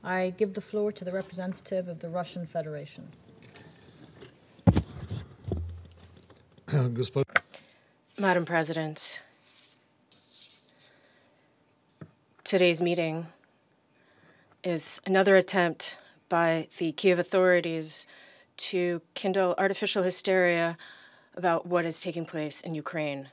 I give the floor to the representative of the Russian Federation. Madam President, today's meeting is another attempt by the Kiev authorities to kindle artificial hysteria about what is taking place in Ukraine.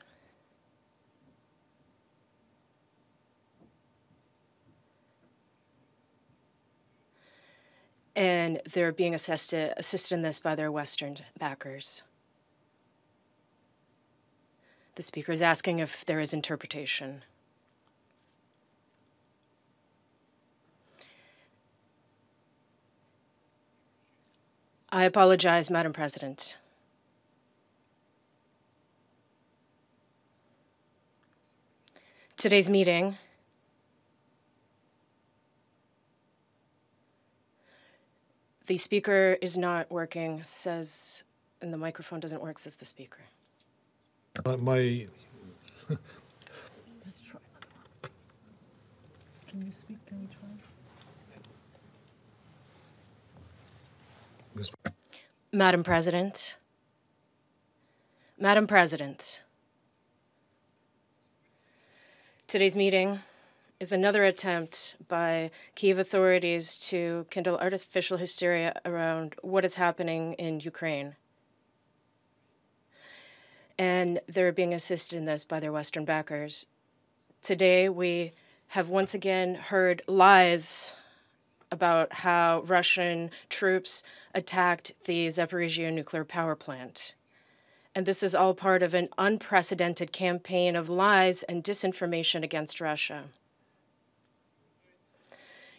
And they're being assisted in this by their Western backers. The speaker is asking if there is interpretation. I apologize, Madam President. Today's meeting the speaker is not working, says, and the microphone doesn't work, says the speaker. Let's try another one. Can you speak? Can we try? Madam President. Madam President. Today's meeting is another attempt by Kiev authorities to kindle artificial hysteria around what is happening in Ukraine. And they're being assisted in this by their Western backers. Today, we have once again heard lies about how Russian troops attacked the Zaporizhia nuclear power plant. And this is all part of an unprecedented campaign of lies and disinformation against Russia.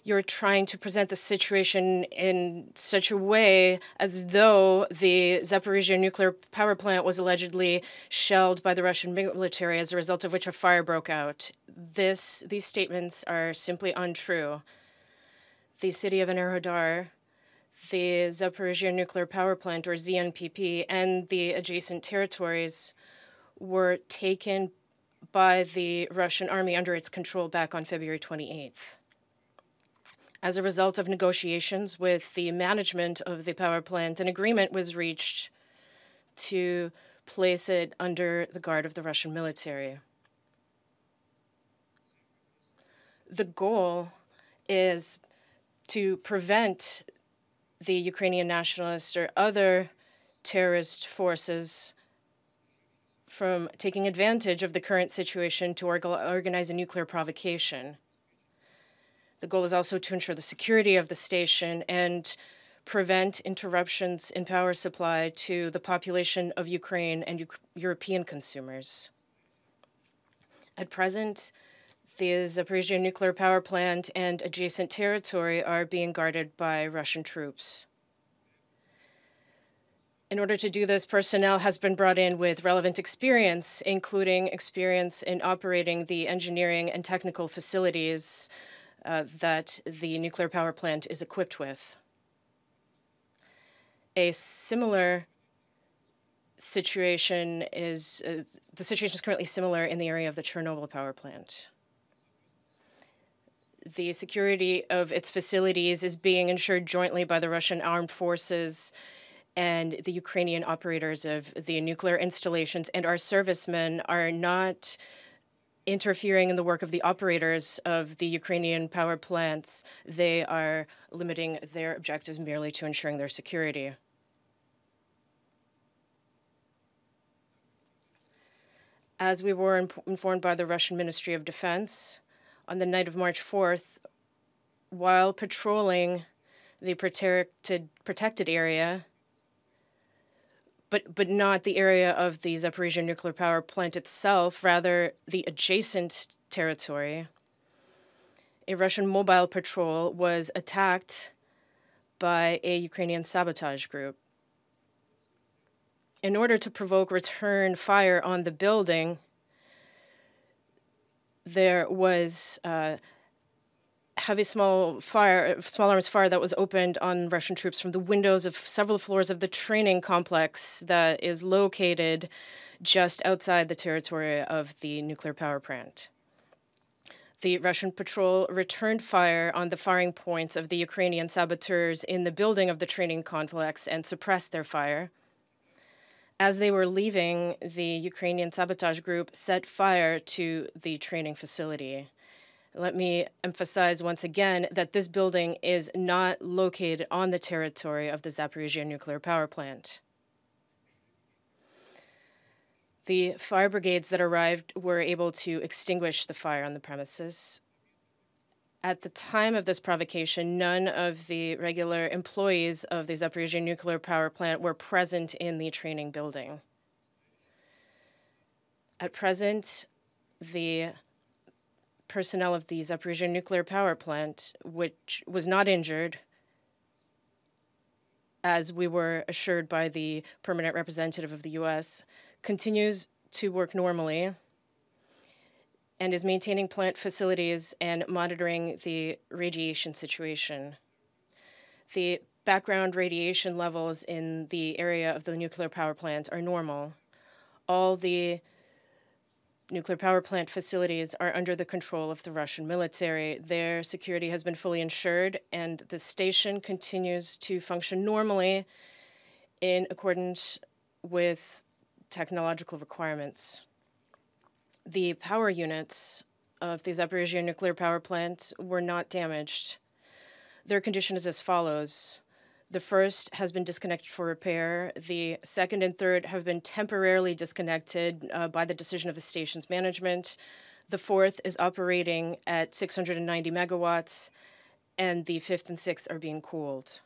You're trying to present the situation in such a way as though the Zaporizhia nuclear power plant was allegedly shelled by the Russian military, as a result of which a fire broke out. These statements are simply untrue. The city of Enerhodar, the Zaporizhia nuclear power plant, or ZNPP, and the adjacent territories were taken by the Russian army under its control back on February 28th. As a result of negotiations with the management of the power plant, an agreement was reached to place it under the guard of the Russian military. The goal is to prevent the Ukrainian nationalists or other terrorist forces from taking advantage of the current situation to organize a nuclear provocation. The goal is also to ensure the security of the station and prevent interruptions in power supply to the population of Ukraine and European consumers. At present, the Zaporizhia nuclear power plant and adjacent territory are being guarded by Russian troops. In order to do this, personnel has been brought in with relevant experience, including experience in operating the engineering and technical facilities that the nuclear power plant is equipped with. A similar situation is, the situation is currently similar in the area of the Chernobyl power plant. The security of its facilities is being ensured jointly by the Russian armed forces and the Ukrainian operators of the nuclear installations, and our servicemen are not interfering in the work of the operators of the Ukrainian power plants. They are limiting their objectives merely to ensuring their security. As we were informed by the Russian Ministry of Defense, on the night of March 4th, while patrolling the protected area, but not the area of the Zaporizhia nuclear power plant itself, rather the adjacent territory, a Russian mobile patrol was attacked by a Ukrainian sabotage group. In order to provoke return fire on the building, there was heavy small arms fire that was opened on Russian troops from the windows of several floors of the training complex that is located just outside the territory of the nuclear power plant. The Russian patrol returned fire on the firing points of the Ukrainian saboteurs in the building of the training complex and suppressed their fire. As they were leaving, the Ukrainian sabotage group set fire to the training facility. Let me emphasize once again that this building is not located on the territory of the Zaporizhzhia nuclear power plant. The fire brigades that arrived were able to extinguish the fire on the premises. At the time of this provocation, none of the regular employees of the Zaporizhzhia nuclear power plant were present in the training building. At present, the personnel of the Zaporizhzhia nuclear power plant, which was not injured, as we were assured by the permanent representative of the U.S., continues to work normally and is maintaining plant facilities and monitoring the radiation situation. The background radiation levels in the area of the nuclear power plant are normal. All the nuclear power plant facilities are under the control of the Russian military. Their security has been fully ensured, and the station continues to function normally in accordance with technological requirements. The power units of the Zaporizhzhia nuclear power plant were not damaged. Their condition is as follows. The first has been disconnected for repair. The second and third have been temporarily disconnected by the decision of the station's management. The fourth is operating at 690 megawatts, and the fifth and sixth are being cooled.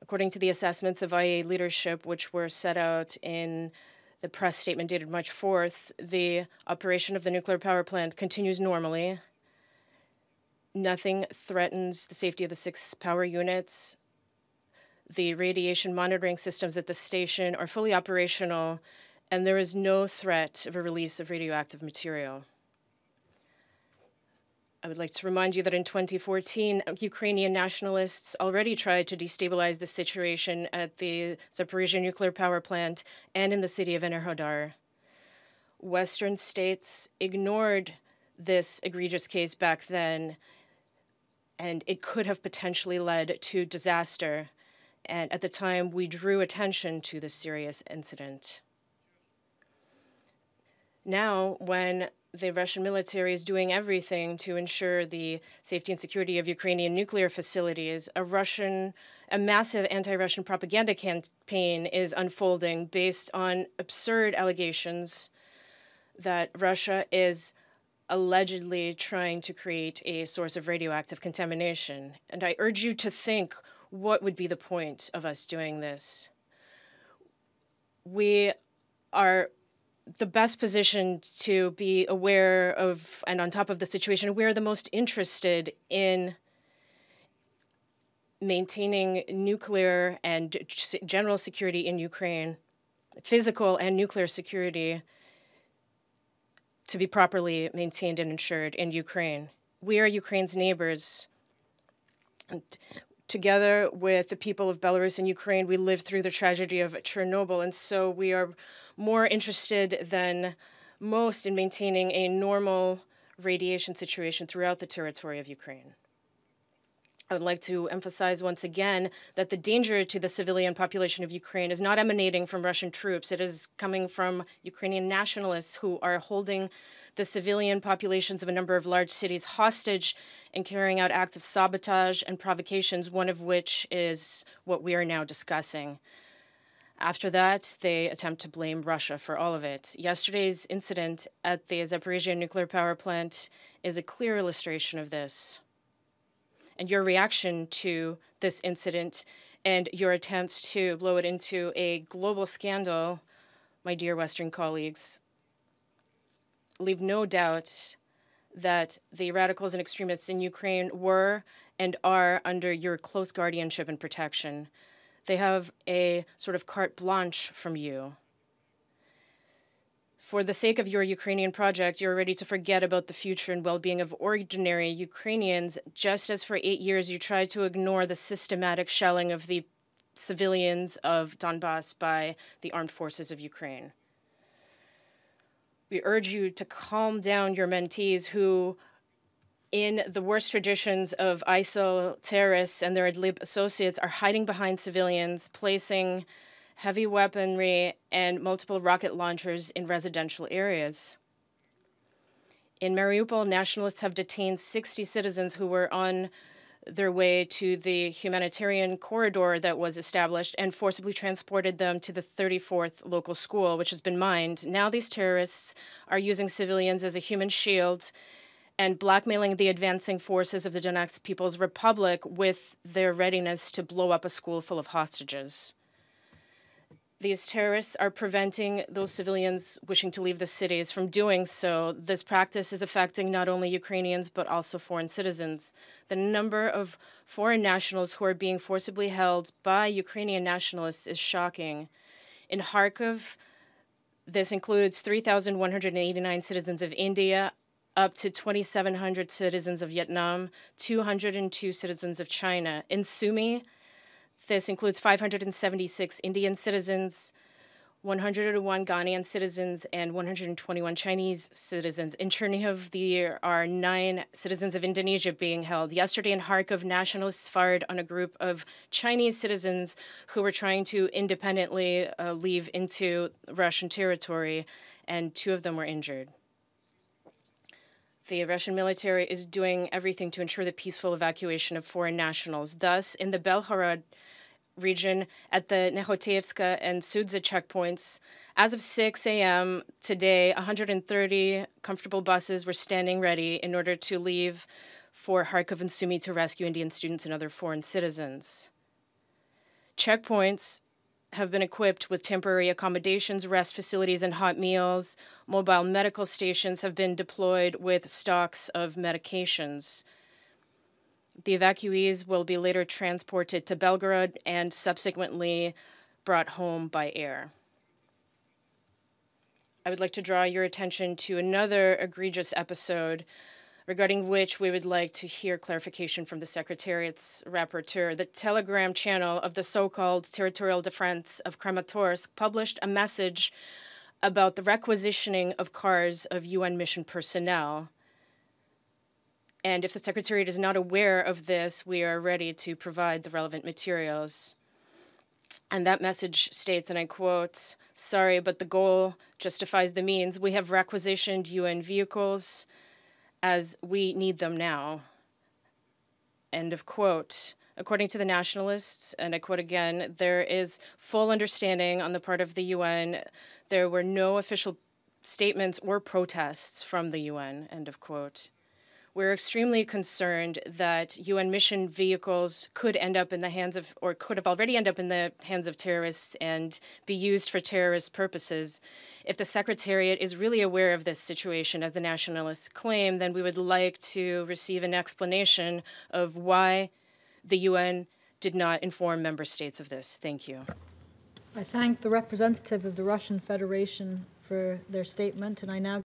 According to the assessments of IAEA leadership, which were set out in the press statement dated March 4th, the operation of the nuclear power plant continues normally. Nothing threatens the safety of the 6 power units. The radiation monitoring systems at the station are fully operational, and there is no threat of a release of radioactive material. I would like to remind you that in 2014, Ukrainian nationalists already tried to destabilize the situation at the Zaporizhzhia nuclear power plant and in the city of Enerhodar. Western states ignored this egregious case back then, and it could have potentially led to disaster. And at the time, we drew attention to this serious incident. Now, when the Russian military is doing everything to ensure the safety and security of Ukrainian nuclear facilities, a massive anti-Russian propaganda campaign is unfolding based on absurd allegations that Russia is allegedly trying to create a source of radioactive contamination. And I urge you to think, what would be the point of us doing this? We are the best positioned to be aware of and on top of the situation. We're the most interested in maintaining nuclear and general security in Ukraine, physical and nuclear security to be properly maintained and ensured in Ukraine. We are Ukraine's neighbors. And together with the people of Belarus and Ukraine, we lived through the tragedy of Chernobyl, and so we are more interested than most in maintaining a normal radiation situation throughout the territory of Ukraine. I would like to emphasize once again that the danger to the civilian population of Ukraine is not emanating from Russian troops. It is coming from Ukrainian nationalists who are holding the civilian populations of a number of large cities hostage and carrying out acts of sabotage and provocations, one of which is what we are now discussing. After that, they attempt to blame Russia for all of it. Yesterday's incident at the Zaporizhzhia nuclear power plant is a clear illustration of this. And your reaction to this incident and your attempts to blow it into a global scandal, my dear Western colleagues, leave no doubt that the radicals and extremists in Ukraine were and are under your close guardianship and protection. They have a sort of carte blanche from you. For the sake of your Ukrainian project, you're ready to forget about the future and well-being of ordinary Ukrainians, just as for 8 years you tried to ignore the systematic shelling of the civilians of Donbass by the armed forces of Ukraine. We urge you to calm down your mentees who, in the worst traditions of ISIL terrorists and their Idlib associates, are hiding behind civilians, placing heavy weaponry and multiple rocket launchers in residential areas. In Mariupol, nationalists have detained 60 citizens who were on their way to the humanitarian corridor that was established and forcibly transported them to the 34th local school, which has been mined. Now these terrorists are using civilians as a human shield and blackmailing the advancing forces of the Donetsk People's Republic with their readiness to blow up a school full of hostages. These terrorists are preventing those civilians wishing to leave the cities from doing so. This practice is affecting not only Ukrainians, but also foreign citizens. The number of foreign nationals who are being forcibly held by Ukrainian nationalists is shocking. In Kharkiv, this includes 3,189 citizens of India, up to 2,700 citizens of Vietnam, 202 citizens of China. In Sumy, this includes 576 Indian citizens, 101 Ghanaian citizens, and 121 Chinese citizens. In Chernihiv, there are 9 citizens of Indonesia being held. Yesterday in Kharkiv, nationalists fired on a group of Chinese citizens who were trying to independently leave into Russian territory, and 2 of them were injured. The Russian military is doing everything to ensure the peaceful evacuation of foreign nationals. Thus, in the Belgorod region at the Nekhotievska and Sudza checkpoints, as of 6 a.m. today, 130 comfortable buses were standing ready in order to leave for Kharkiv and Sumy to rescue Indian students and other foreign citizens. Checkpoints have been equipped with temporary accommodations, rest facilities, and hot meals. Mobile medical stations have been deployed with stocks of medications. The evacuees will be later transported to Belgorod and subsequently brought home by air. I would like to draw your attention to another egregious episode regarding which we would like to hear clarification from the Secretariat's rapporteur. The Telegram channel of the so-called Territorial Defense of Kramatorsk published a message about the requisitioning of cars of UN mission personnel. And if the Secretariat is not aware of this, we are ready to provide the relevant materials. And that message states, and I quote, "Sorry, but the goal justifies the means. We have requisitioned UN vehicles as we need them now." End of quote. According to the nationalists, and I quote again, there is full understanding on the part of the UN. There were no official statements or protests from the UN, end of quote. We're extremely concerned that UN mission vehicles could end up in the hands of, or could have already ended up in the hands of terrorists and be used for terrorist purposes. If the Secretariat is really aware of this situation, as the nationalists claim, then we would like to receive an explanation of why the UN did not inform member states of this. Thank you. I thank the representative of the Russian Federation for their statement, and I now